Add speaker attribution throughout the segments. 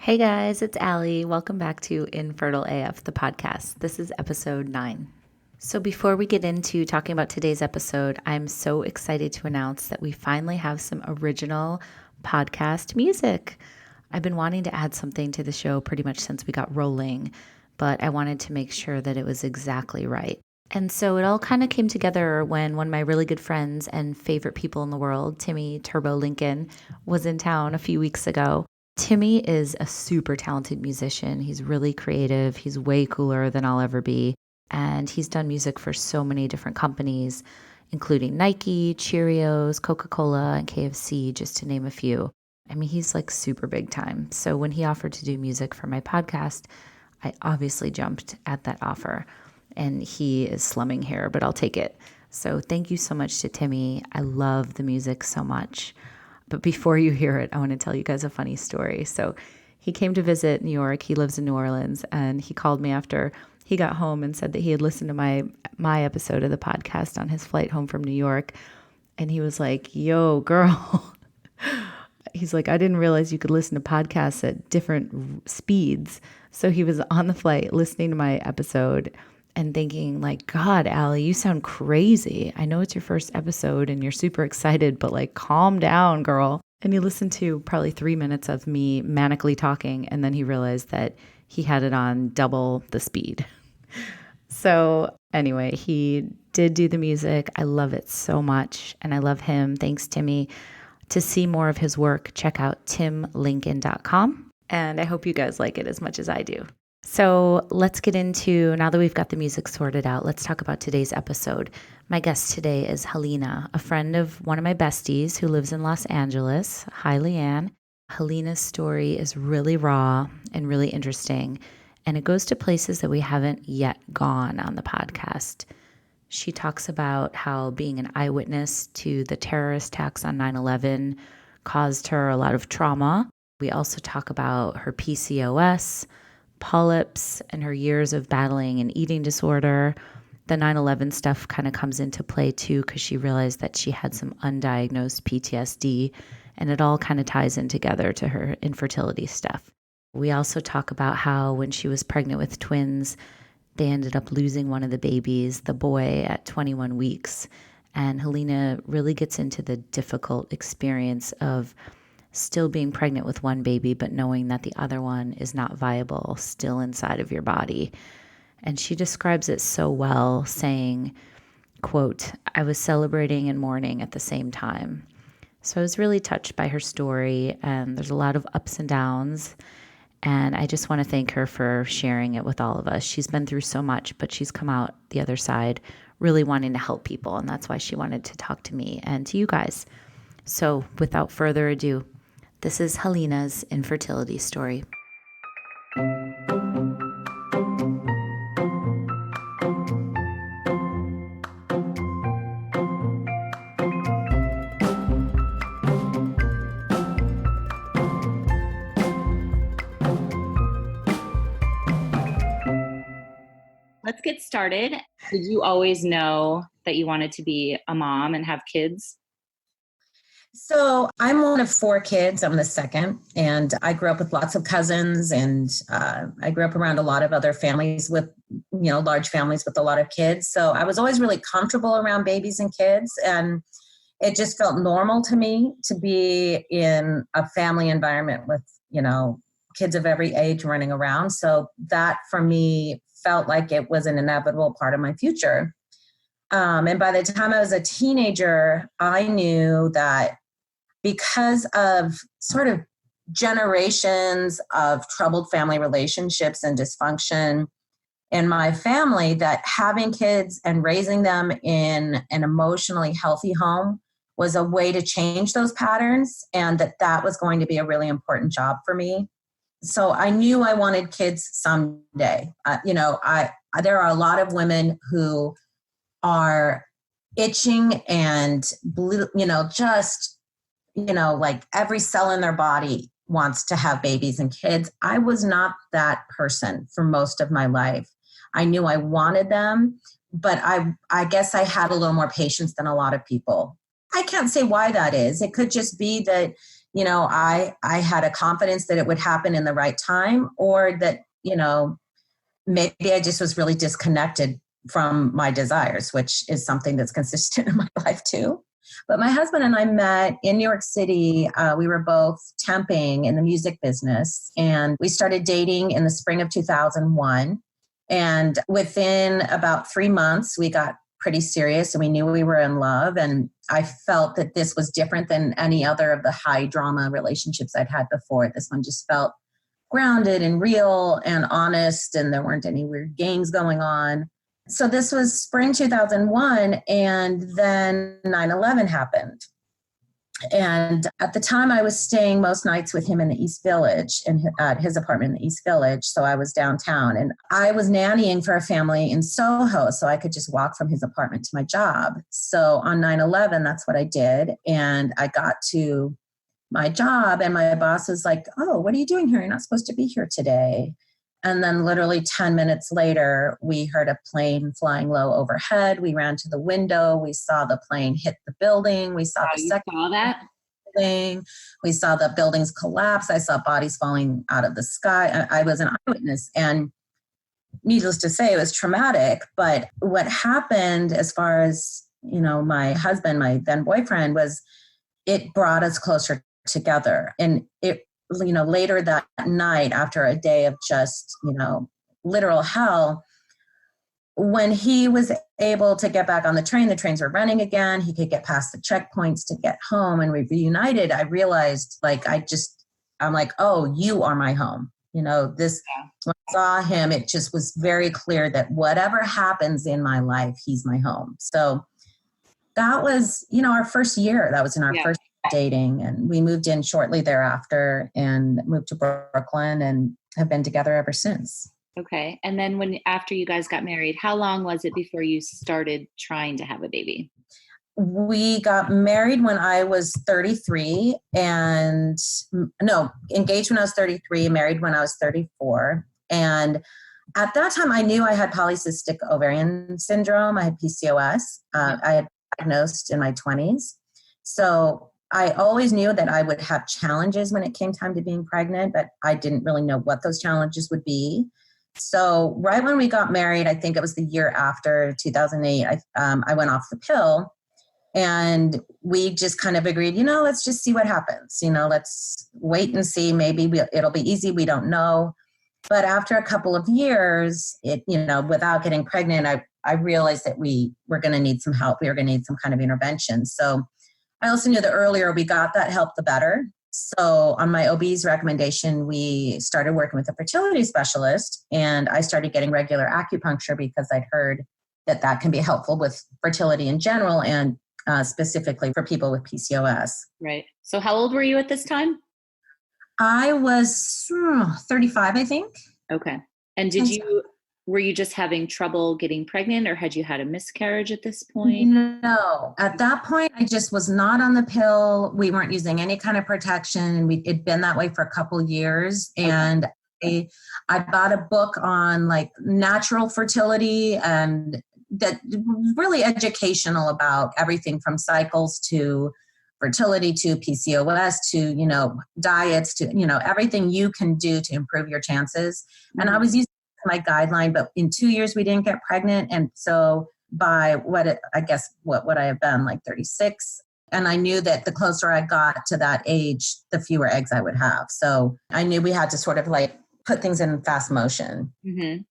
Speaker 1: Hey guys, it's Allie. Welcome back to Infertile AF, the podcast. This is episode 9. So before we get into talking about today's episode, I'm so excited to announce that we finally have some original podcast music. I've been wanting to add something to the show pretty much since we got rolling, but I wanted to make sure that it was exactly right. And so it all kind of came together when one of my really good friends and favorite people in the world, Timmy Turbo Lincoln, was in town a few weeks ago. Timmy is a super talented musician. He's really creative. He's way cooler than I'll ever be. And he's done music for so many different companies, including Nike, Cheerios, Coca-Cola, and KFC, just to name a few. I mean, he's like super big time. So when he offered to do music for my podcast, I obviously jumped at that offer. And he is slumming here, but I'll take it. So thank you so much to Timmy. I love the music so much. But before you hear it, I want to tell you guys a funny story. So he came to visit New York. He lives in New Orleans, and he called me after he got home and said that he had listened to my episode of the podcast on his flight home from New York. And he was like, yo, girl. He's like, I didn't realize you could listen to podcasts at different speeds. So he was on the flight listening to my episode and thinking like, God, Allie, you sound crazy. I know it's your first episode and you're super excited, but like, calm down, girl. And he listened to probably 3 minutes of me manically talking. And then he realized that he had it on double the speed. So anyway, he did do the music. I love it so much. And I love him. Thanks, Timmy. To see more of his work, check out timlincoln.com. And I hope you guys like it as much as I do. So let's get into, now that we've got the music sorted out, let's talk about today's episode. My guest today is Halina, a friend of one of my besties who lives in Los Angeles. Hi, Leanne. Halina's story is really raw and really interesting, and it goes to places that we haven't yet gone on the podcast. She talks about how being an eyewitness to the terrorist attacks on 9/11 caused her a lot of trauma. We also talk about her PCOS, polyps, and her years of battling an eating disorder. The 9/11 stuff kind of comes into play too, because she realized that she had some undiagnosed PTSD, and it all kind of ties in together to her infertility stuff. We also talk about how when she was pregnant with twins, they ended up losing one of the babies, the boy, at 21 weeks. And Halina really gets into the difficult experience of still being pregnant with one baby, but knowing that the other one is not viable, still inside of your body. And she describes it so well, saying, quote, I was celebrating and mourning at the same time. So I was really touched by her story, and there's a lot of ups and downs. And I just want to thank her for sharing it with all of us. She's been through so much, but she's come out the other side really wanting to help people. And that's why she wanted to talk to me and to you guys. So without further ado, this is Halina's infertility story.
Speaker 2: Let's get started. Did you always know that you wanted to be a mom and have kids?
Speaker 3: So I'm one of 4 kids. I'm the second, and I grew up with lots of cousins, and I grew up around a lot of other families with, large families with a lot of kids. So I was always really comfortable around babies and kids, and it just felt normal to me to be in a family environment with, kids of every age running around. So that for me felt like it was an inevitable part of my future. And by the time I was a teenager, I knew that because of sort of generations of troubled family relationships and dysfunction in my family, that having kids and raising them in an emotionally healthy home was a way to change those patterns, and that was going to be a really important job for me. So I knew I wanted kids someday. There are a lot of women who are itching and, like every cell in their body wants to have babies and kids. I was not that person for most of my life. I knew I wanted them, but I guess I had a little more patience than a lot of people. I can't say why that is. It could just be that, I had a confidence that it would happen in the right time, or that, maybe I just was really disconnected from my desires, which is something that's consistent in my life too. But my husband and I met in New York City. We were both temping in the music business, and we started dating in the spring of 2001. And within about 3 months, we got pretty serious and we knew we were in love. And I felt that this was different than any other of the high drama relationships I'd had before. This one just felt grounded and real and honest, and there weren't any weird games going on. So this was spring 2001, and then 9/11 happened. And at the time, I was staying most nights with him in the East Village, at his apartment in the East Village. So I was downtown, and I was nannying for a family in Soho, so I could just walk from his apartment to my job. So on 9/11, that's what I did. And I got to my job, and my boss was like, "Oh, what are you doing here? You're not supposed to be here today." And then literally 10 minutes later, we heard a plane flying low overhead. We ran to the window. We saw the plane hit the building. We saw the second
Speaker 2: saw that
Speaker 3: thing. We saw the buildings collapse. I saw bodies falling out of the sky. I was an eyewitness. And needless to say, it was traumatic. But what happened, as far as, my husband, my then boyfriend, was it brought us closer together. And it, later that night, after a day of just, literal hell, when he was able to get back on the trains were running again. He could get past the checkpoints to get home, and we reunited. I realized, I'm like, oh, you are my home. When I saw him, it just was very clear that whatever happens in my life, he's my home. So that was, our first year. That was in our first dating, and we moved in shortly thereafter and moved to Brooklyn and have been together ever since.
Speaker 2: Okay. And then after you guys got married, how long was it before you started trying to have a baby?
Speaker 3: We got married when I was 33 engaged when I was 33, married when I was 34. And at that time I knew I had polycystic ovarian syndrome. I had PCOS. I had diagnosed in my 20s. So I always knew that I would have challenges when it came time to being pregnant, but I didn't really know what those challenges would be. So right when we got married, I think it was the year after 2008, I went off the pill, and we just kind of agreed, let's just see what happens. Let's wait and see. Maybe it'll be easy. We don't know. But after a couple of years, without getting pregnant, I realized that we were going to need some help. We were going to need some kind of intervention. So I also knew the earlier we got that help, the better. So on my OB's recommendation, we started working with a fertility specialist, and I started getting regular acupuncture because I'd heard that can be helpful with fertility in general, and specifically for people with PCOS.
Speaker 2: Right. So how old were you at this time?
Speaker 3: I was 35, I think.
Speaker 2: Okay. And were you just having trouble getting pregnant, or had you had a miscarriage at this point?
Speaker 3: No. At that point, I just was not on the pill. We weren't using any kind of protection. It'd been that way for a couple of years. Okay. And I bought a book on natural fertility, and that was really educational about everything from cycles to fertility to PCOS to, diets to, everything you can do to improve your chances. Mm-hmm. And I was using my guideline, but in 2 years we didn't get pregnant. And so by what I have been, 36. And I knew that the closer I got to that age, the fewer eggs I would have. So I knew we had to sort of put things in fast motion. Mm-hmm.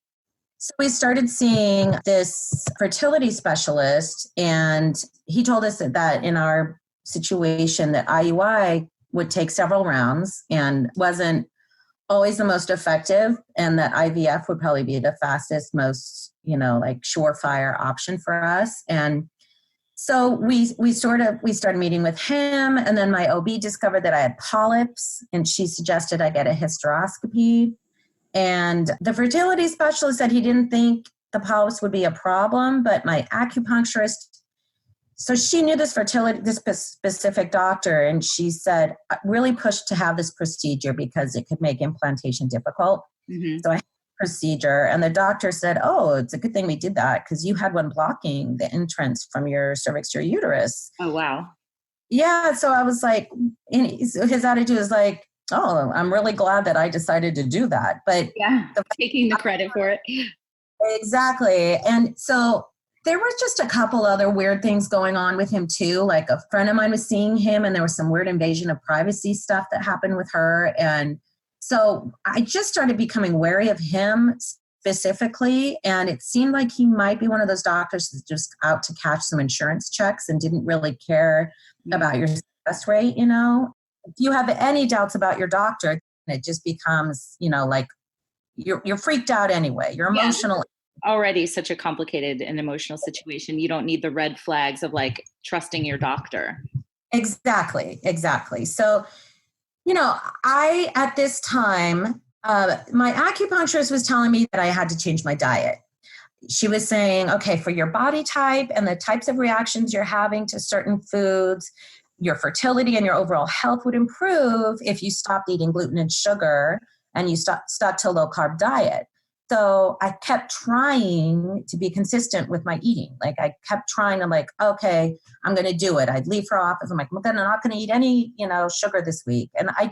Speaker 3: So we started seeing this fertility specialist, and he told us that in our situation that IUI would take several rounds and wasn't always the most effective, and that IVF would probably be the fastest, most, surefire option for us. And so we started meeting with him, and then my OB discovered that I had polyps, and she suggested I get a hysteroscopy. And the fertility specialist said he didn't think the polyps would be a problem, but my acupuncturist, so she knew this specific doctor, and she said, really pushed to have this procedure because it could make implantation difficult. Mm-hmm. So I had a procedure, and the doctor said, oh, it's a good thing we did that because you had one blocking the entrance from your cervix to your uterus.
Speaker 2: Oh, wow.
Speaker 3: Yeah. So I was like, and his attitude is like, oh, I'm really glad that I decided to do that. But
Speaker 2: Yeah. Taking the credit for it.
Speaker 3: exactly. And so there were just a couple other weird things going on with him too. Like a friend of mine was seeing him and there was some weird invasion of privacy stuff that happened with her. And so I just started becoming wary of him specifically. And it seemed like he might be one of those doctors that's just out to catch some insurance checks and didn't really care about your success rate. If you have any doubts about your doctor, it just becomes, like you're freaked out anyway. You're emotional.
Speaker 2: Already such a complicated and emotional situation. You don't need the red flags of like trusting your doctor.
Speaker 3: Exactly. So, I, at this time, my acupuncturist was telling me that I had to change my diet. She was saying, okay, for your body type and the types of reactions you're having to certain foods, your fertility and your overall health would improve if you stopped eating gluten and sugar and you stuck to a low carb diet. So I kept trying to be consistent with my eating. Like I kept trying to okay, I'm going to do it. I'd leave her office. I'm like, I'm not going to eat any, sugar this week. And I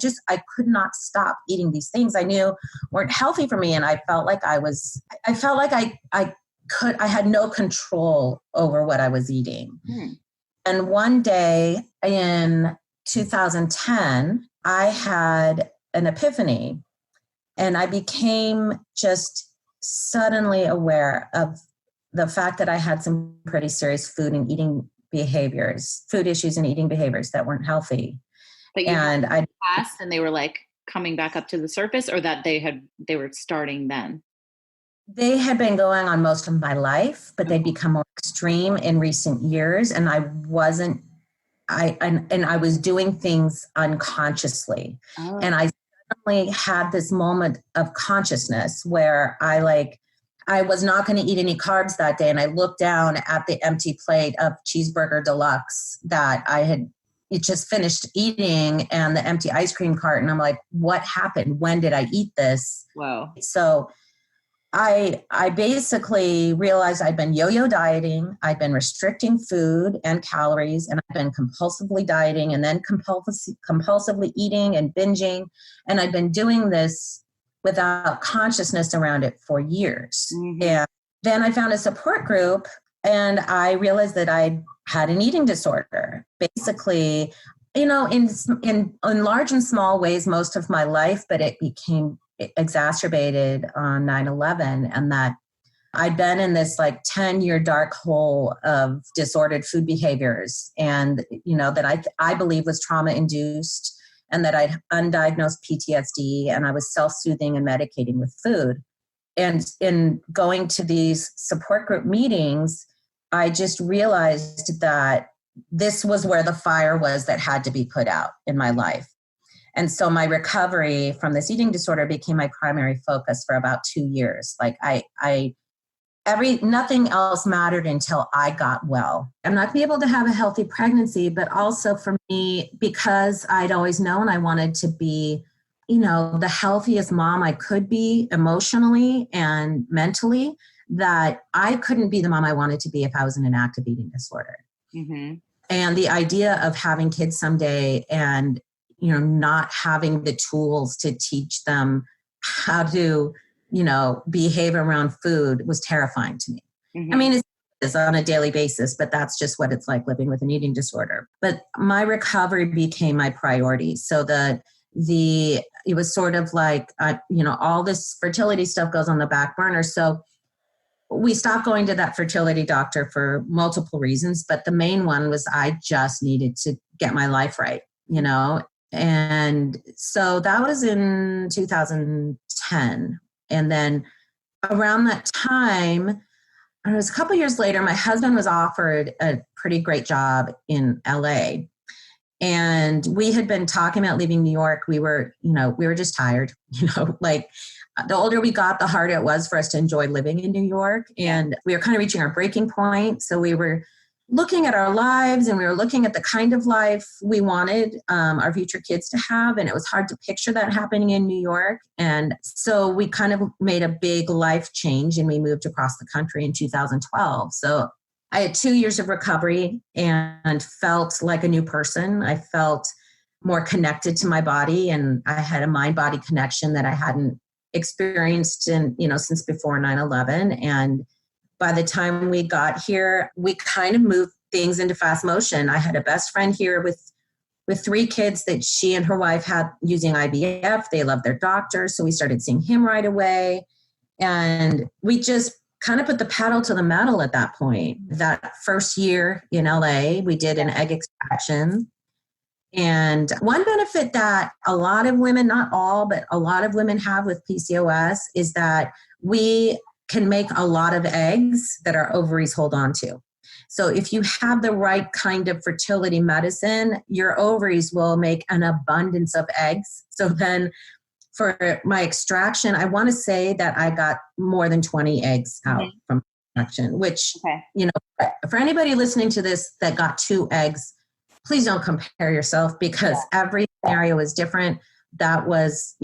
Speaker 3: could not stop eating these things I knew weren't healthy for me. And I felt like I had no control over what I was eating. And one day in 2010, I had an epiphany and I became just suddenly aware of the fact that I had some pretty serious food and eating behaviors, food issues and eating behaviors that weren't healthy.
Speaker 2: That you and I passed and they were like coming back up to the surface, or that they were starting then?
Speaker 3: They had been going on most of my life, but they'd become more extreme in recent years. And I was doing things unconsciously. Oh. And I suddenly had this moment of consciousness where I was not going to eat any carbs that day. And I looked down at the empty plate of cheeseburger deluxe that it just finished eating and the empty ice cream cart. And I'm like, what happened? When did I eat this?
Speaker 2: Wow.
Speaker 3: So I basically realized I'd been yo-yo dieting. I'd been restricting food and calories, and I'd been compulsively dieting and then compulsively eating and binging. And I'd been doing this without consciousness around it for years. Mm-hmm. And then I found a support group and I realized that I had an eating disorder. Basically, in large and small ways most of my life, but it became exacerbated on 9/11, and that I'd been in this 10-year dark hole of disordered food behaviors, and that I believe was trauma induced, and that I'd undiagnosed PTSD, and I was self-soothing and medicating with food. And in going to these support group meetings, I just realized that this was where the fire was that had to be put out in my life. And so my recovery from this eating disorder became my primary focus for about 2 years. Nothing else mattered until I got well. I'm not be able to have a healthy pregnancy, but also for me, because I'd always known I wanted to be, the healthiest mom I could be emotionally and mentally, that I couldn't be the mom I wanted to be if I was in an active eating disorder. Mm-hmm. And the idea of having kids someday and not having the tools to teach them how to, behave around food was terrifying to me. Mm-hmm. I mean, it's on a daily basis, but that's just what it's like living with an eating disorder. But my recovery became my priority. So it was sort of all this fertility stuff goes on the back burner. So we stopped going to that fertility doctor for multiple reasons, but the main one was I just needed to get my life right, And so that was in 2010. And then around that time, it was a couple years later, my husband was offered a pretty great job in LA. And we had been talking about leaving New York. We were just tired, the older we got, the harder it was for us to enjoy living in New York. And we were kind of reaching our breaking point. So we were looking at our lives and we were looking at the kind of life we wanted our future kids to have. And it was hard to picture that happening in New York. And so we kind of made a big life change and we moved across the country in 2012. So I had 2 years of recovery and felt like a new person. I felt more connected to my body, and I had a mind-body connection that I hadn't experienced since before 9/11. And by the time we got here, we kind of moved things into fast motion. I had a best friend here with 3 kids that she and her wife had using IVF. They loved their doctor, so we started seeing him right away. And we just kind of put the pedal to the metal at that point. That first year in LA, we did an egg extraction. And one benefit that a lot of women, not all, but a lot of women have with PCOS is that we can make a lot of eggs that our ovaries hold on to. So if you have the right kind of fertility medicine, your ovaries will make an abundance of eggs. So then for my extraction, I want to say that I got more than 20 eggs out from extraction, which, for anybody listening to this that got 2 eggs, please don't compare yourself because every scenario is different. That was,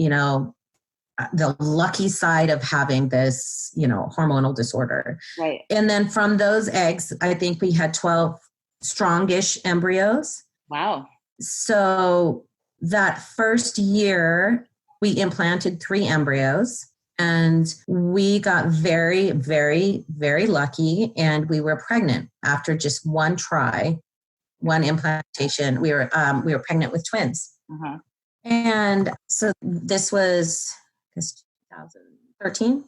Speaker 3: the lucky side of having this, hormonal disorder.
Speaker 2: Right.
Speaker 3: And then from those eggs, I think we had 12 strongish embryos.
Speaker 2: Wow.
Speaker 3: So that first year, we implanted 3 embryos and we got very, very, very lucky. And we were pregnant after just one try, one implantation. We were pregnant with twins.
Speaker 2: Uh-huh.
Speaker 3: And so this was 2013.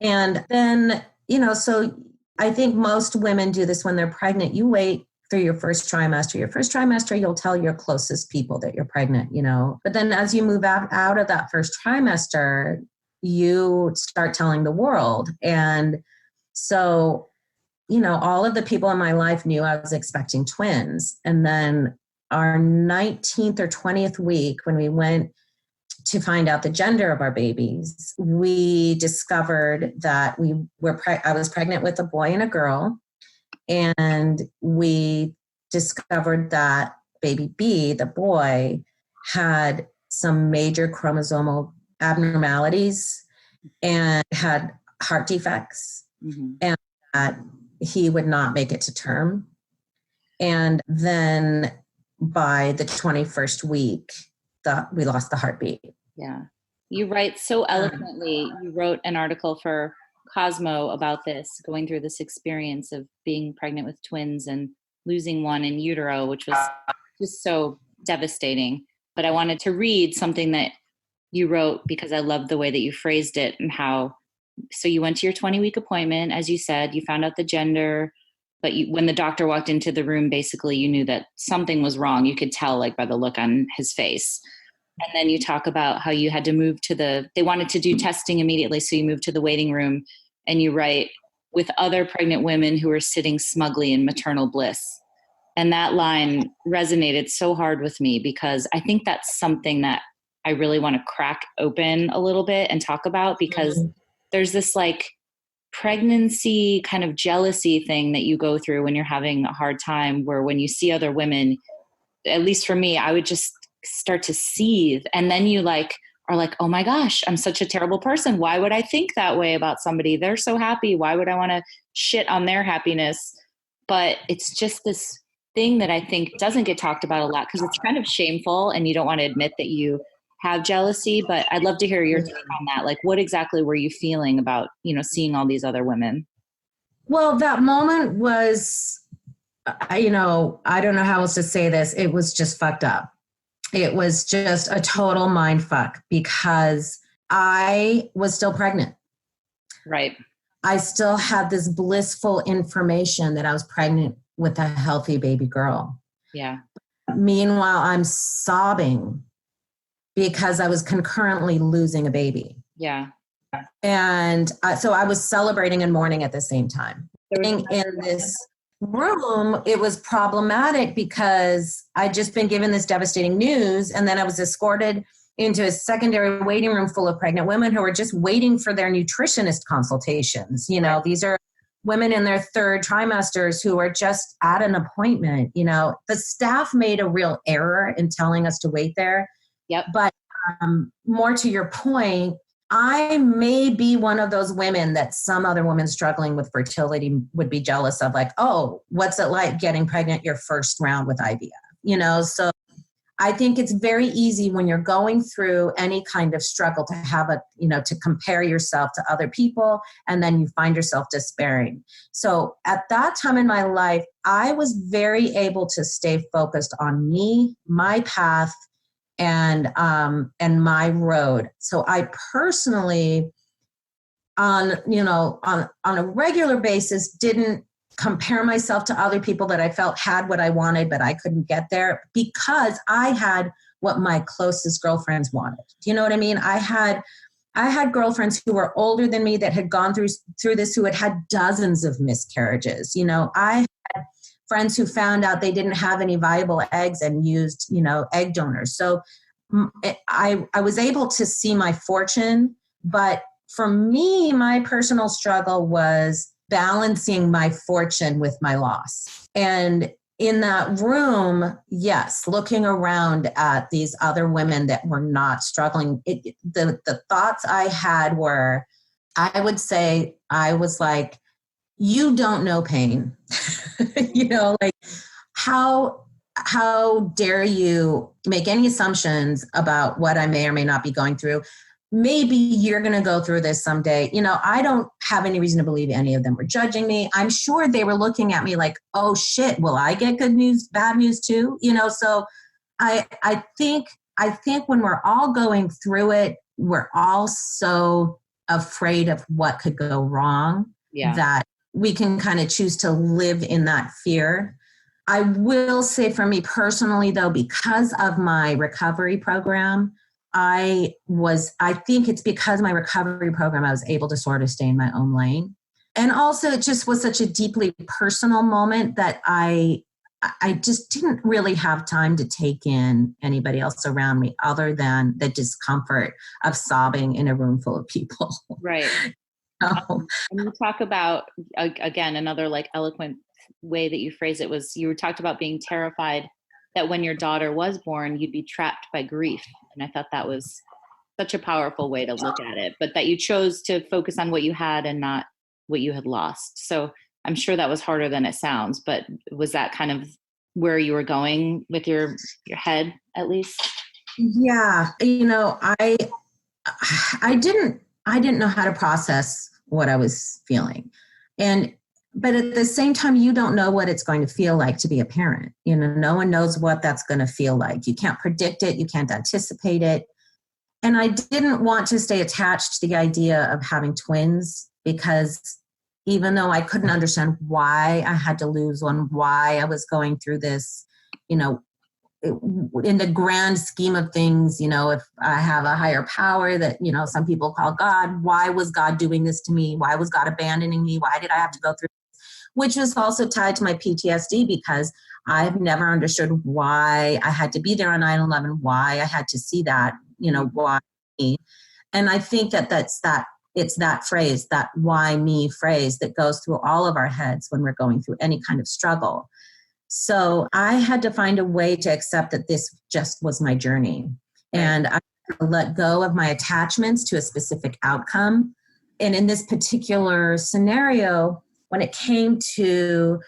Speaker 3: And then, so I think most women do this when they're pregnant. You wait through your first trimester. Your first trimester, you'll tell your closest people that you're pregnant, But then as you move out of that first trimester, you start telling the world. And so, all of the people in my life knew I was expecting twins. And then our 19th or 20th week, when we went to find out the gender of our babies, we discovered that I was pregnant with a boy and a girl. And we discovered that baby B, the boy, had some major chromosomal abnormalities and had heart defects, and that he would not make it to term. And then by the 21st week, we lost the heartbeat.
Speaker 2: Yeah. You write so eloquently. You wrote an article for Cosmo about this, going through this experience of being pregnant with twins and losing one in utero, which was just so devastating. But I wanted to read something that you wrote because I loved the way that you phrased it and so you went to your 20-week appointment, as you said, you found out the gender, but when the doctor walked into the room, basically you knew that something was wrong. You could tell by the look on his face. And then you talk about how you had to move they wanted to do testing immediately. So you moved to the waiting room and you write, with other pregnant women who were sitting smugly in maternal bliss. And that line resonated so hard with me because I think that's something that I really want to crack open a little bit and talk about, because there's this pregnancy kind of jealousy thing that you go through when you're having a hard time, where when you see other women, at least for me, I would just start to seethe. And then you are like, oh my gosh, I'm such a terrible person. Why would I think that way about somebody? They're so happy. Why would I want to shit on their happiness? But it's just this thing that I think doesn't get talked about a lot because it's kind of shameful and you don't want to admit that you have jealousy. But I'd love to hear your take on that. What exactly were you feeling about, seeing all these other women?
Speaker 3: Well, that moment was, I don't know how else to say this. It was just fucked up. It was just a total mind fuck because I was still pregnant.
Speaker 2: Right.
Speaker 3: I still had this blissful information that I was pregnant with a healthy baby girl.
Speaker 2: Yeah.
Speaker 3: Meanwhile, I'm sobbing because I was concurrently losing a baby.
Speaker 2: Yeah.
Speaker 3: And so I was celebrating and mourning at the same time. In this room, it was problematic because I'd just been given this devastating news, and then I was escorted into a secondary waiting room full of pregnant women who were just waiting for their nutritionist consultations. These are women in their 3rd trimesters who are just at an appointment. The staff made a real error in telling us to wait there.
Speaker 2: Yep.
Speaker 3: But more to your point, I may be one of those women that some other women struggling with fertility would be jealous of, like, oh, what's it like getting pregnant your first round with IVF? So I think it's very easy when you're going through any kind of struggle to have to compare yourself to other people, and then you find yourself despairing. So at that time in my life, I was very able to stay focused on me, my path, and my road. So I personally, on a regular basis, didn't compare myself to other people that I felt had what I wanted, but I couldn't get there because I had what my closest girlfriends wanted. Do you know what I mean? I had girlfriends who were older than me that had gone through this, who had dozens of miscarriages. I had friends who found out they didn't have any viable eggs and used, egg donors. So I was able to see my fortune, but for me, my personal struggle was balancing my fortune with my loss. And in that room, yes, looking around at these other women that were not struggling, the thoughts I had were, I would say, I was like, you don't know pain. Like, how dare you make any assumptions about what I may or may not be going through? Maybe you're going to go through this someday. I don't have any reason to believe any of them were judging me. I'm sure they were looking at me like, oh shit, will I get good news, bad news too? So I think when we're all going through it, we're all so afraid of what could go wrong that we can kind of choose to live in that fear. I will say for me personally, though, because of my recovery program, I think it's because of my recovery program, I was able to sort of stay in my own lane. And also it just was such a deeply personal moment that I just didn't really have time to take in anybody else around me other than the discomfort of sobbing in a room full of people.
Speaker 2: Right. And you talk about, again, another like eloquent way that you phrase it was, you talked about being terrified that when your daughter was born, you'd be trapped by grief. And I thought that was such a powerful way to look at it, but that you chose to focus on what you had and not what you had lost. So I'm sure that was harder than it sounds, but was that kind of where you were going with your head, at least?
Speaker 3: Yeah. I didn't know how to process what I was feeling. But at the same time, you don't know what it's going to feel like to be a parent. No one knows what that's going to feel like. You can't predict it. You can't anticipate it. And I didn't want to stay attached to the idea of having twins, because even though I couldn't understand why I had to lose one, why I was going through this, in the grand scheme of things, if I have a higher power that, some people call God, why was God doing this to me? Why was God abandoning me? Why did I have to go through this? Which was also tied to my PTSD, because I've never understood why I had to be there on 9/11, why I had to see that, why me. And I think it's that phrase, that why me phrase, that goes through all of our heads when we're going through any kind of struggle. So I had to find a way to accept that this just was my journey. And I let go of my attachments to a specific outcome. And in this particular scenario, when it came to,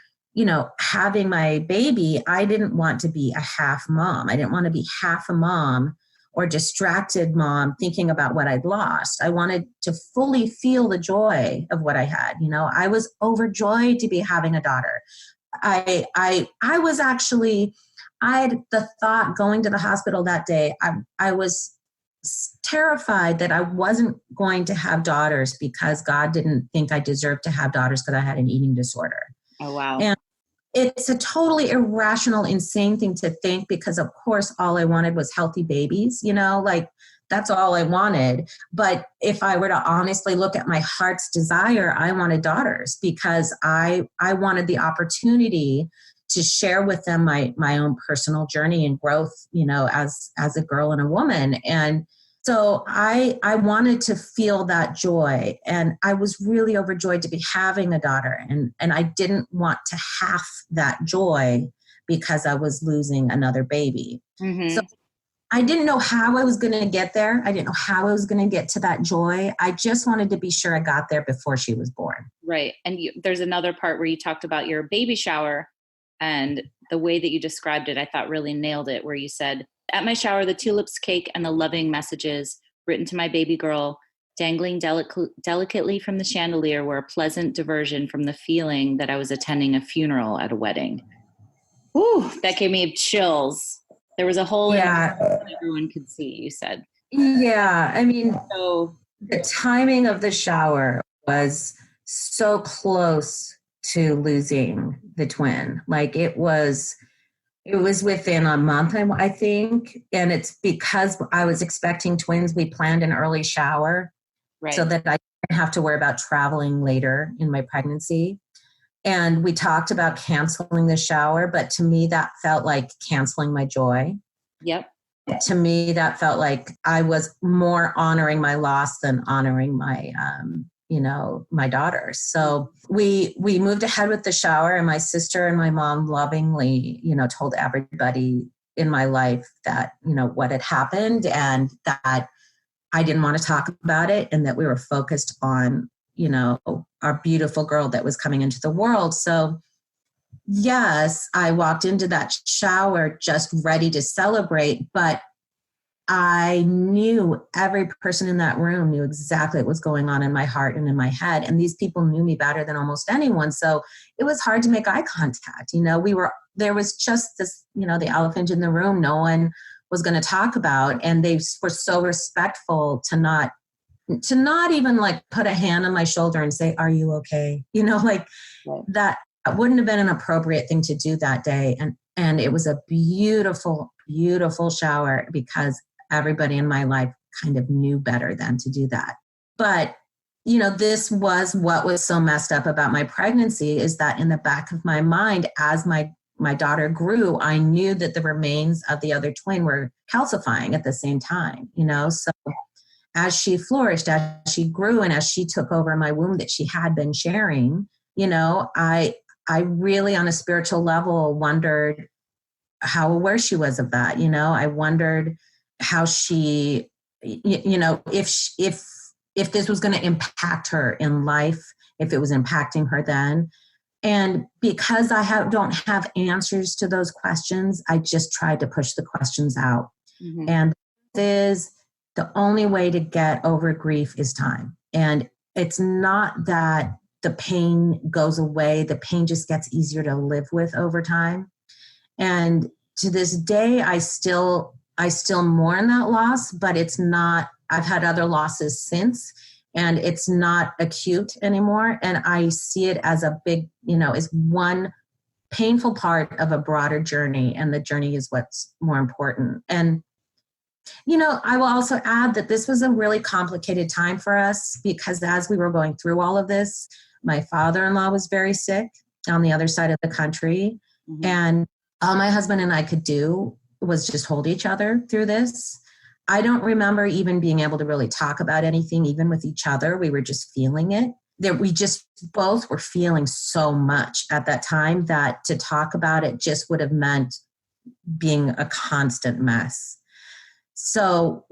Speaker 3: having my baby, I didn't want to be a half mom. I didn't want to be half a mom or distracted mom thinking about what I'd lost. I wanted to fully feel the joy of what I had. I was overjoyed to be having a daughter. I had the thought going to the hospital that day, I was terrified that I wasn't going to have daughters because God didn't think I deserved to have daughters because I had an eating disorder.
Speaker 2: Oh, wow.
Speaker 3: And it's a totally irrational, insane thing to think, because of course all I wanted was healthy babies, that's all I wanted. But if I were to honestly look at my heart's desire, I wanted daughters, because I wanted the opportunity to share with them my own personal journey and growth, as a girl and a woman. And so I wanted to feel that joy, and I was really overjoyed to be having a daughter, and I didn't want to half that joy because I was losing another baby.
Speaker 2: Mm-hmm.
Speaker 3: So I didn't know how I was going to get there. I didn't know how I was going to get to that joy. I just wanted to be sure I got there before she was born.
Speaker 2: Right. And there's another part where you talked about your baby shower, and the way that you described it, I thought really nailed it, where you said, at my shower, the tulips, cake, and the loving messages written to my baby girl, dangling delicately from the chandelier, were a pleasant diversion from the feeling that I was attending a funeral at a wedding. Ooh, that gave me chills. There was a hole in it that everyone could see, you said.
Speaker 3: Yeah. I mean,
Speaker 2: So
Speaker 3: the timing of the shower was so close to losing the twin. Like it was within a month, I think. And it's because I was expecting twins. We planned an early shower so that I didn't have to worry about traveling later in my pregnancy. And we talked about canceling the shower, but to me, that felt like canceling my joy.
Speaker 2: Yep.
Speaker 3: To me, that felt like I was more honoring my loss than honoring my, my daughter. So we moved ahead with the shower, and my sister and my mom lovingly, told everybody in my life that, what had happened, and that I didn't want to talk about it, and that we were focused on, our beautiful girl that was coming into the world. So yes, I walked into that shower just ready to celebrate, but I knew every person in that room knew exactly what was going on in my heart and in my head. And these people knew me better than almost anyone. So it was hard to make eye contact. There was just this, the elephant in the room no one was going to talk about. And they were so respectful to not even like put a hand on my shoulder and say, "Are you okay?" That wouldn't have been an appropriate thing to do that day. And it was a beautiful, beautiful shower because everybody in my life kind of knew better than to do that. But, this was what was so messed up about my pregnancy, is that in the back of my mind, as my daughter grew, I knew that the remains of the other twin were calcifying at the same time, So as she flourished, as she grew, and as she took over my womb that she had been sharing, I really, on a spiritual level, wondered how aware she was of that. I wondered how she, if this was going to impact her in life, if it was impacting her then. And because I don't have answers to those questions, I just tried to push the questions out. Mm-hmm. And the only way to get over grief is time. And it's not that the pain goes away. The pain just gets easier to live with over time. And to this day, I still mourn that loss, but it's not, I've had other losses since, and it's not acute anymore. And I see it as a big, as one painful part of a broader journey. And the journey is what's more important. And I will also add that this was a really complicated time for us, because as we were going through all of this, my father-in-law was very sick on the other side of the country. Mm-hmm. And all my husband and I could do was just hold each other through this. I don't remember even being able to really talk about anything, even with each other. We were just feeling it. That we just both were feeling so much at that time that to talk about it just would have meant being a constant mess. So,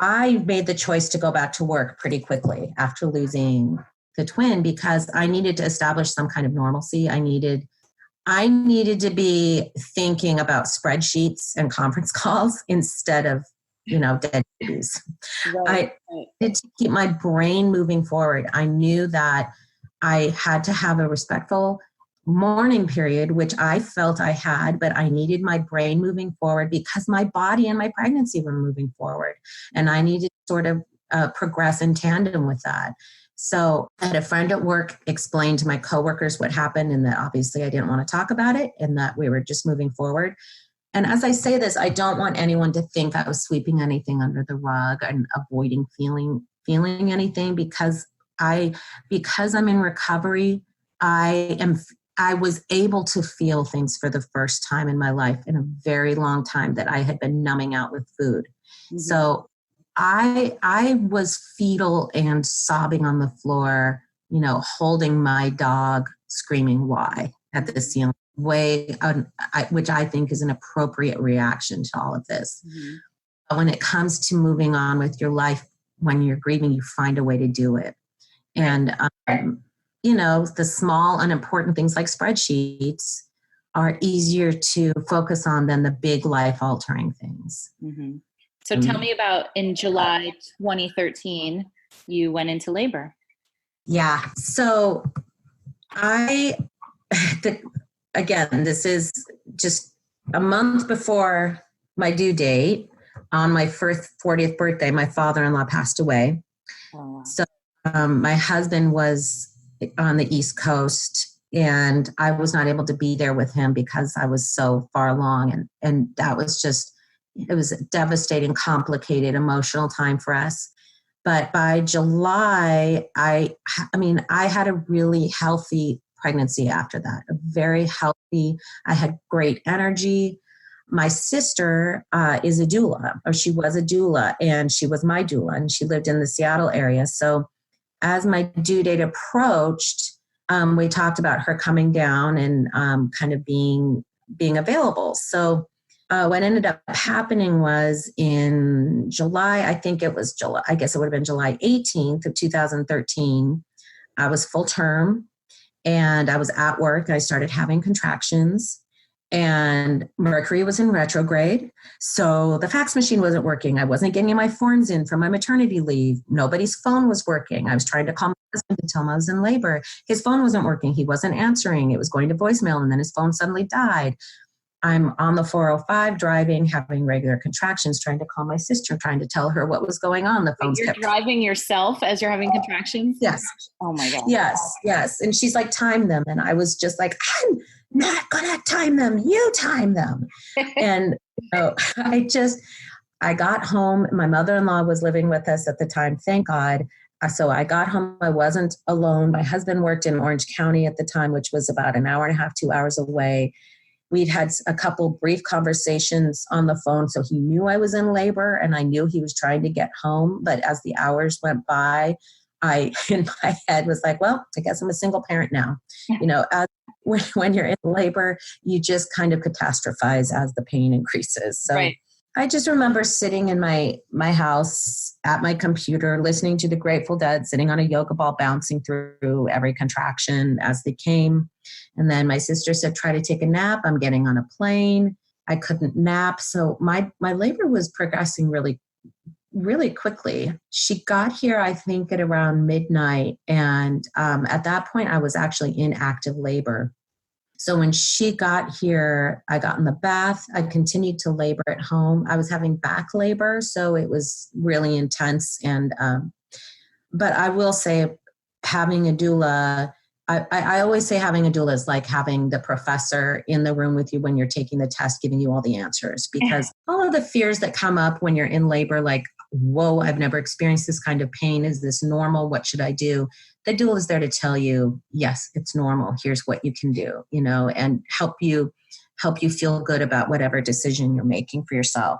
Speaker 3: I made the choice to go back to work pretty quickly after losing the twin, because I needed to establish some kind of normalcy. I needed to be thinking about spreadsheets and conference calls instead of, dead babies. Right. I needed to keep my brain moving forward. I knew that I had to have a respectful mourning period, which I felt I had, but I needed my brain moving forward because my body and my pregnancy were moving forward. And I needed to sort of progress in tandem with that. So I had a friend at work explain to my coworkers what happened, and that obviously I didn't want to talk about it, and that we were just moving forward. And as I say this, I don't want anyone to think I was sweeping anything under the rug and avoiding feeling anything, because I'm in recovery. I was able to feel things for the first time in my life in a very long time that I had been numbing out with food. Mm-hmm. So I was fetal and sobbing on the floor, holding my dog, screaming "why" at the ceiling way, which I think is an appropriate reaction to all of this.
Speaker 2: Mm-hmm.
Speaker 3: But when it comes to moving on with your life, when you're grieving, you find a way to do it. And, the small, unimportant things like spreadsheets are easier to focus on than the big life altering things.
Speaker 2: Mm-hmm. So tell me about in July 2013, you went into labor.
Speaker 3: Yeah. So again, this is just a month before my due date. On my 40th birthday, my father-in-law passed away. Oh, wow. So my husband was on the East Coast, and I was not able to be there with him because I was so far along. And that was it was a devastating, complicated, emotional time for us. But by July, I had a really healthy pregnancy after that, a very healthy. I had great energy. My sister is a doula, or she was a doula, and she was my doula, and she lived in the Seattle area. So as my due date approached, we talked about her coming down and kind of being available. So what ended up happening was in July, I guess it would have been July 18th of 2013, I was full term and I was at work. I started having contractions and Mercury was in retrograde. So the fax machine wasn't working. I wasn't getting my forms in from my maternity leave. Nobody's phone was working. I was trying to call my husband to tell him I was in labor. His phone wasn't working. He wasn't answering. It was going to voicemail and then his phone suddenly died. I'm on the 405 driving, having regular contractions, trying to call my sister, trying to tell her what was going on. The phone's
Speaker 2: You're driving yourself as you're having contractions?
Speaker 3: Yes.
Speaker 2: Oh my God.
Speaker 3: Yes. And she's like, time them. And I was just like, I'm not going to time them. You time them. And I got home. My mother-in-law was living with us at the time. Thank God. So I got home. I wasn't alone. My husband worked in Orange County at the time, which was about an hour and a half, 2 hours away. We'd had a couple brief conversations on the phone, so he knew I was in labor and I knew he was trying to get home. But as the hours went by, in my head was like, well, I guess I'm a single parent now. When you're in labor, you just kind of catastrophize as the pain increases. So right. I just remember sitting in my house at my computer, listening to the Grateful Dead, sitting on a yoga ball, bouncing through every contraction as they came. And then my sister said, try to take a nap. I'm getting on a plane. I couldn't nap. So my labor was progressing really, really quickly. She got here, I think, at around midnight. And at that point, I was actually in active labor. So when she got here, I got in the bath. I continued to labor at home. I was having back labor, so it was really intense. And but I will say, having a doula, I always say having a doula is like having the professor in the room with you when you're taking the test, giving you all the answers. Because all of the fears that come up when you're in labor, like, whoa, I've never experienced this kind of pain. Is this normal? What should I do? The doula is there to tell you, yes, it's normal. Here's what you can do, and help you feel good about whatever decision you're making for yourself.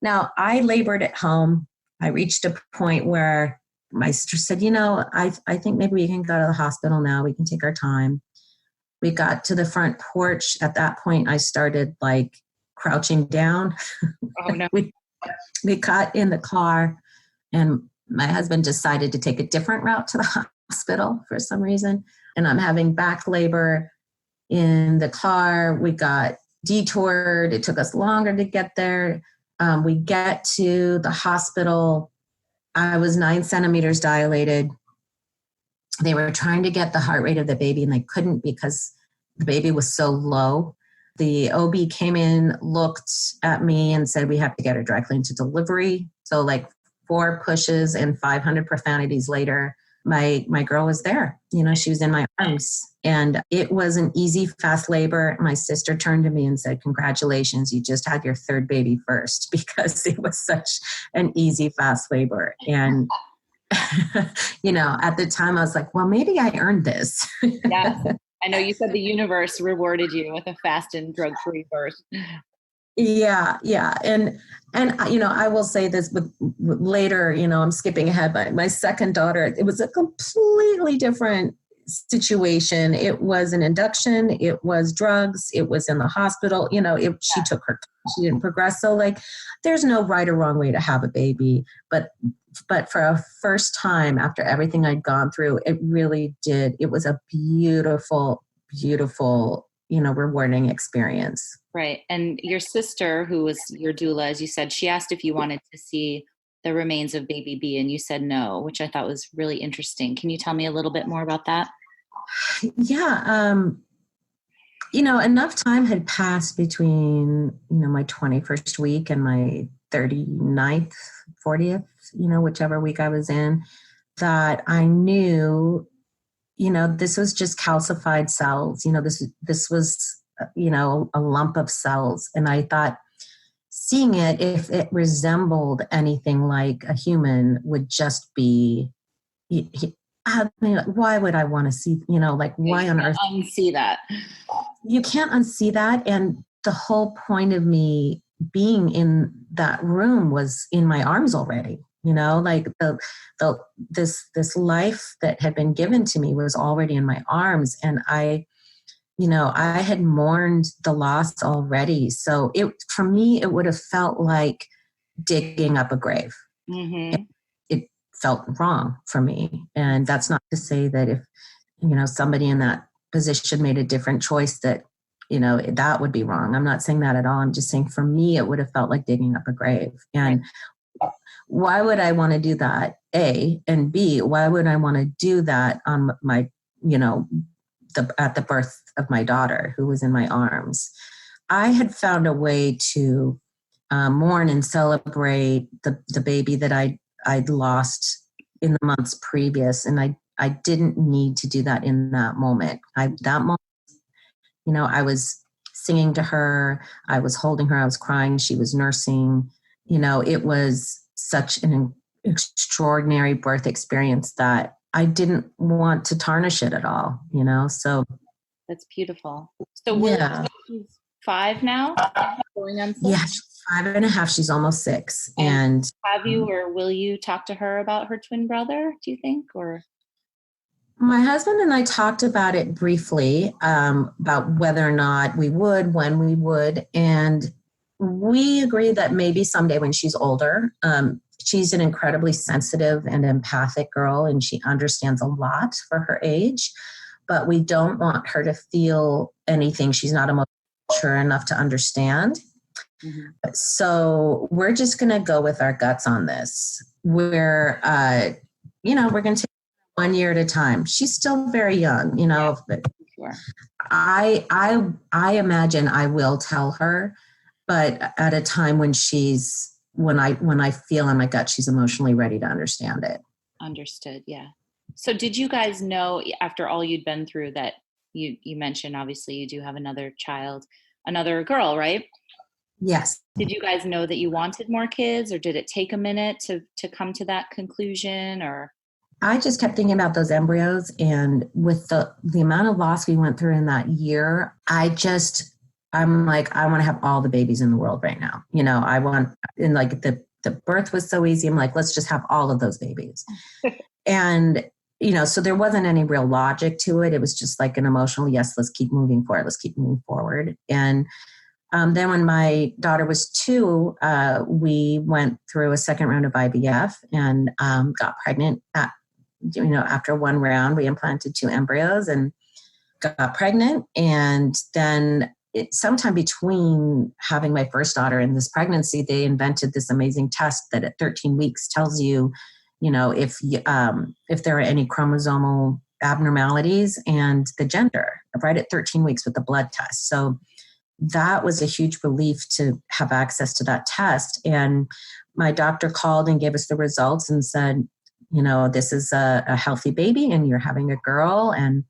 Speaker 3: Now, I labored at home. I reached a point where my sister said, I think maybe we can go to the hospital now. We can take our time. We got to the front porch. At that point, I started like crouching down.
Speaker 2: Oh, no.
Speaker 3: We got in the car and my husband decided to take a different route to the hospital for some reason. And I'm having back labor in the car. We got detoured. It took us longer to get there. We get to the hospital. I was 9 centimeters dilated. They were trying to get the heart rate of the baby and they couldn't because the baby was so low. The OB came in, looked at me and said, we have to get her directly into delivery. So like 4 pushes and 500 profanities later, my girl was there. She was in my arms. And it was an easy, fast labor. My sister turned to me and said, congratulations, you just had your 3rd baby first, because it was such an easy, fast labor. And, at the time I was like, well, maybe I earned this.
Speaker 2: Yes. I know you said the universe rewarded you with a fast and drug-free birth.
Speaker 3: Yeah. And I will say this with later, I'm skipping ahead, but my second daughter, it was a completely different situation. It was an induction. It was drugs. It was in the hospital. She took her, she didn't progress. So like, there's no right or wrong way to have a baby. But for a first time after everything I'd gone through, it really did. It was a beautiful, beautiful, rewarding experience.
Speaker 2: Right. And your sister, who was your doula, as you said, she asked if you wanted to see the remains of baby B, and you said no, which I thought was really interesting. Can you tell me a little bit more about that?
Speaker 3: Yeah. Enough time had passed between, my 21st week and my 39th, 40th, whichever week I was in, that I knew, this was just calcified cells. This was, a lump of cells. And I thought, seeing it, if it resembled anything like a human, would just be, I mean, why would I want to see, why on earth?
Speaker 2: Unsee that.
Speaker 3: You can't unsee that. And the whole point of me being in that room was in my arms already, like this life that had been given to me was already in my arms. And I had mourned the loss already. So for me, it would have felt like digging up a grave.
Speaker 2: Mm-hmm.
Speaker 3: It felt wrong for me. And that's not to say that if, somebody in that position made a different choice that, that would be wrong. I'm not saying that at all. I'm just saying for me, it would have felt like digging up a grave. And why would I want to do that? A, and B, why would I want to do that on my, at the birth of my daughter who was in my arms? I had found a way to mourn and celebrate the baby that I'd lost in the months previous. And I didn't need to do that in that moment. I was singing to her. I was holding her. I was crying. She was nursing. It was such an extraordinary birth experience that I didn't want to tarnish it at all, so.
Speaker 2: That's beautiful. So she's 5 now? Going on 6?
Speaker 3: Yeah, she's 5.5. She's almost 6. And
Speaker 2: have you or will you talk to her about her twin brother, do you think? Or
Speaker 3: my husband and I talked about it briefly, about whether or not we would, when we would. And we agreed that maybe someday when she's older. She's an incredibly sensitive and empathic girl, and she understands a lot for her age. But we don't want her to feel anything she's not emotionally mature enough to understand. Mm-hmm. So we're just going to go with our guts on this. We're going to take 1 year at a time. She's still very young, but
Speaker 2: sure.
Speaker 3: I imagine I will tell her, but at a time when when I feel in my gut she's emotionally ready to understand it.
Speaker 2: Understood. Yeah. So did you guys know, after all you'd been through, that you mentioned, obviously you do have another child, another girl, right?
Speaker 3: Yes.
Speaker 2: Did you guys know that you wanted more kids, or did it take a minute to come to that conclusion? Or
Speaker 3: I just kept thinking about those embryos, and with the amount of loss we went through in that year, I'm like, I want to have all the babies in the world right now. And like the birth was so easy. I'm like, let's just have all of those babies. And, so there wasn't any real logic to it. It was just like an emotional, yes, let's keep moving forward. Let's keep moving forward. And then when my daughter was 2, we went through a second round of IVF and got pregnant after 1 round. We implanted 2 embryos and got pregnant. And then sometime between having my first daughter and this pregnancy, they invented this amazing test that at 13 weeks tells you, if there are any chromosomal abnormalities and the gender, right at 13 weeks with the blood test. So that was a huge relief to have access to that test. And my doctor called and gave us the results and said, this is a healthy baby and you're having a girl. And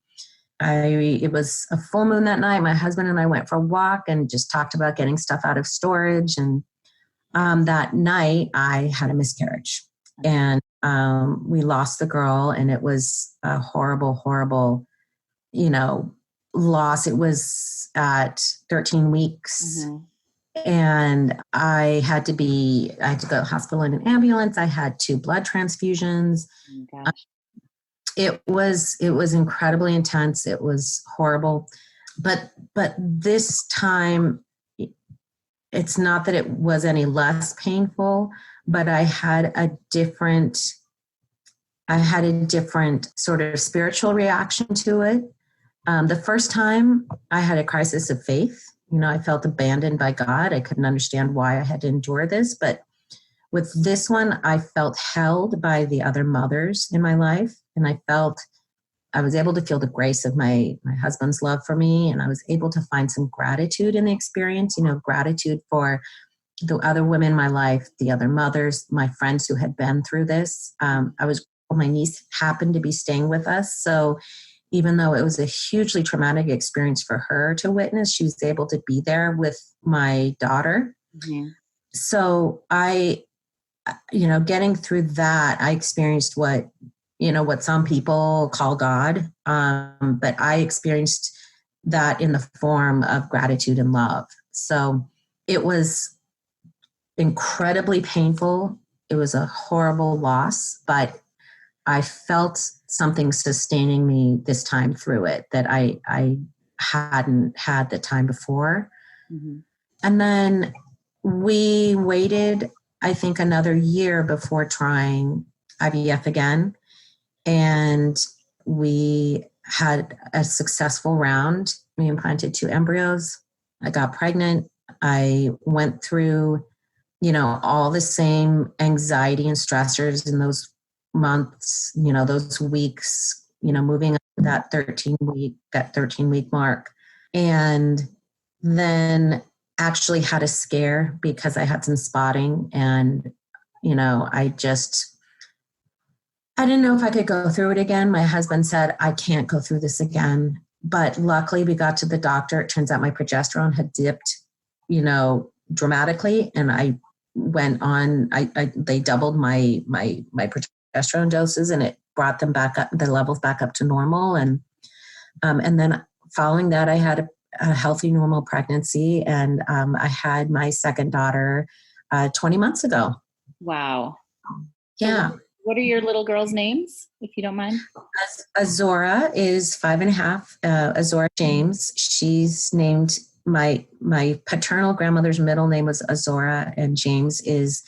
Speaker 3: it was a full moon that night. My husband and I went for a walk and just talked about getting stuff out of storage. And that night I had a miscarriage, and we lost the girl, and it was a horrible, horrible, loss. It was at 13 weeks. Mm-hmm. And I had to go to the hospital in an ambulance. I had 2 blood transfusions.
Speaker 2: Oh, gosh.
Speaker 3: it was incredibly intense. It was horrible. But this time, it's not that it was any less painful, but I had a different sort of spiritual reaction to it. The first time I had a crisis of faith. I felt abandoned by God. I couldn't understand why I had to endure this. But with this one, I felt held by the other mothers in my life. And I was able to feel the grace of my husband's love for me. And I was able to find some gratitude in the experience, gratitude for the other women in my life, the other mothers, my friends who had been through this. My niece happened to be staying with us. So even though it was a hugely traumatic experience for her to witness, she was able to be there with my daughter.
Speaker 2: Mm-hmm.
Speaker 3: So getting through that, I experienced what some people call God. But I experienced that in the form of gratitude and love. So it was incredibly painful. It was a horrible loss, but I felt something sustaining me this time through it that I hadn't had the time before.
Speaker 2: Mm-hmm.
Speaker 3: And then we waited, I think, another year before trying IVF again. And we had a successful round. We implanted 2 embryos. I got pregnant. I went through, all the same anxiety and stressors in those months, those weeks, moving up to that 13-week mark. And then actually had a scare because I had some spotting and, I didn't know if I could go through it again. My husband said, I can't go through this again. But luckily we got to the doctor. It turns out my progesterone had dipped, dramatically. And I went on, they doubled my progesterone doses and it brought them back up, the levels back up to normal. And then following that, I had a healthy, normal pregnancy. And I had my second daughter 20 months ago.
Speaker 2: Wow.
Speaker 3: Yeah.
Speaker 2: So what are your little girls' names, if you don't mind?
Speaker 3: Azora is 5.5. Azora James. She's named, my paternal grandmother's middle name was Azora, and James is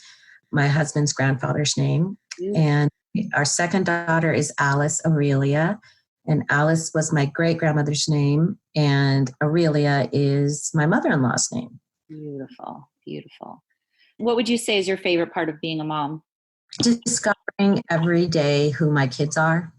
Speaker 3: my husband's grandfather's name. Mm-hmm. And our second daughter is Alice Aurelia, and Alice was my great grandmother's name, and Aurelia is my mother-in-law's name.
Speaker 2: Beautiful, beautiful. What would you say is your favorite part of being a mom?
Speaker 3: Discovering every day who my kids are.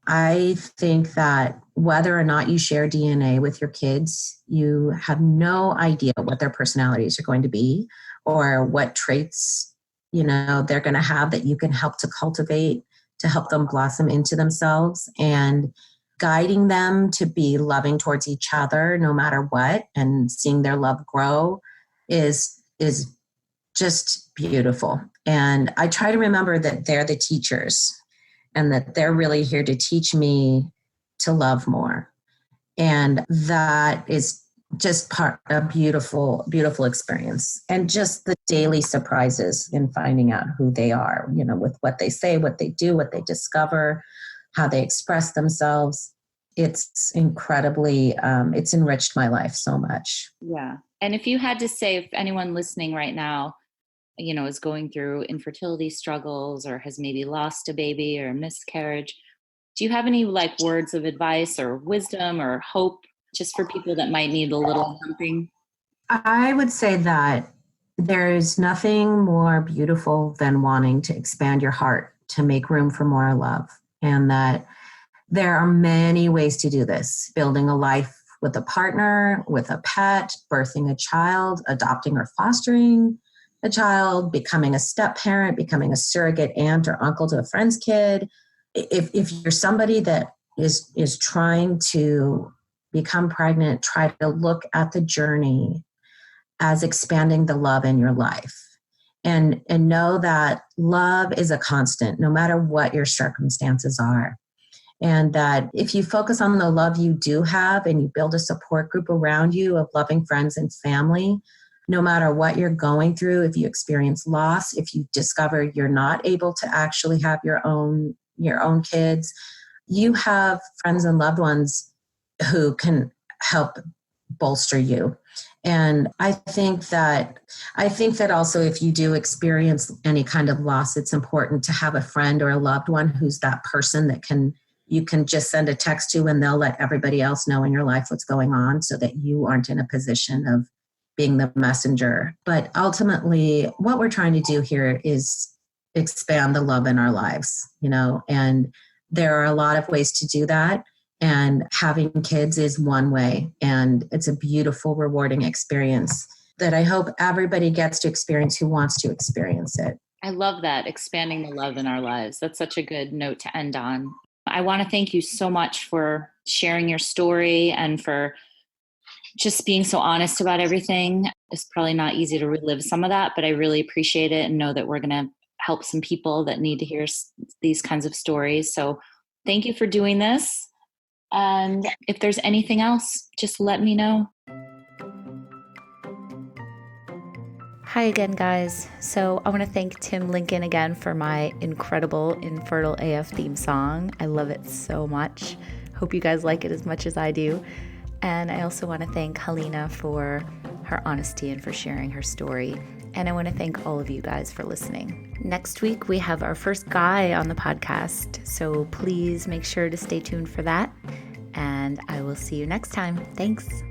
Speaker 3: I think that whether or not you share DNA with your kids, you have no idea what their personalities are going to be or what traits, they're going to have that you can help to cultivate, to help them blossom into themselves, and guiding them to be loving towards each other no matter what, and seeing their love grow is just beautiful. And I try to remember that they're the teachers and that they're really here to teach me to love more. And that is just a beautiful, beautiful experience. And just the daily surprises in finding out who they are, with what they say, what they do, what they discover, how they express themselves. It's incredibly, it's enriched my life so much.
Speaker 2: Yeah. And if you had to say, if anyone listening right now, is going through infertility struggles or has maybe lost a baby or a miscarriage, do you have any words of advice or wisdom or hope just for people that might need a little something?
Speaker 3: I would say that there's nothing more beautiful than wanting to expand your heart to make room for more love. And that there are many ways to do this: building a life with a partner, with a pet, birthing a child, adopting or fostering a child, becoming a step parent, becoming a surrogate aunt or uncle to a friend's kid. If you're somebody that is trying to become pregnant, try to look at the journey as expanding the love in your life. And know that love is a constant, no matter what your circumstances are. And that if you focus on the love you do have and you build a support group around you of loving friends and family, no matter what you're going through, if you experience loss, if you discover you're not able to actually have your own kids, you have friends and loved ones who can help bolster you. And I think that also, if you do experience any kind of loss, it's important to have a friend or a loved one who's that person that you can just send a text to, and they'll let everybody else know in your life what's going on, so that you aren't in a position of being the messenger. But ultimately, what we're trying to do here is expand the love in our lives, and there are a lot of ways to do that. And having kids is one way, and it's a beautiful, rewarding experience that I hope everybody gets to experience who wants to experience it.
Speaker 2: I love that, expanding the love in our lives. That's such a good note to end on. I want to thank you so much for sharing your story and for just being so honest about everything. It's probably not easy to relive some of that, but I really appreciate it and know that we're going to help some people that need to hear these kinds of stories. So thank you for doing this. And if there's anything else, just let me know.
Speaker 1: Hi again, guys. So I want to thank Tim Lincoln again for my incredible Infertile AF theme song. I love it so much. Hope you guys like it as much as I do. And I also want to thank Halina for her honesty and for sharing her story. And I want to thank all of you guys for listening. Next week, we have our first guy on the podcast, so please make sure to stay tuned for that. And I will see you next time. Thanks.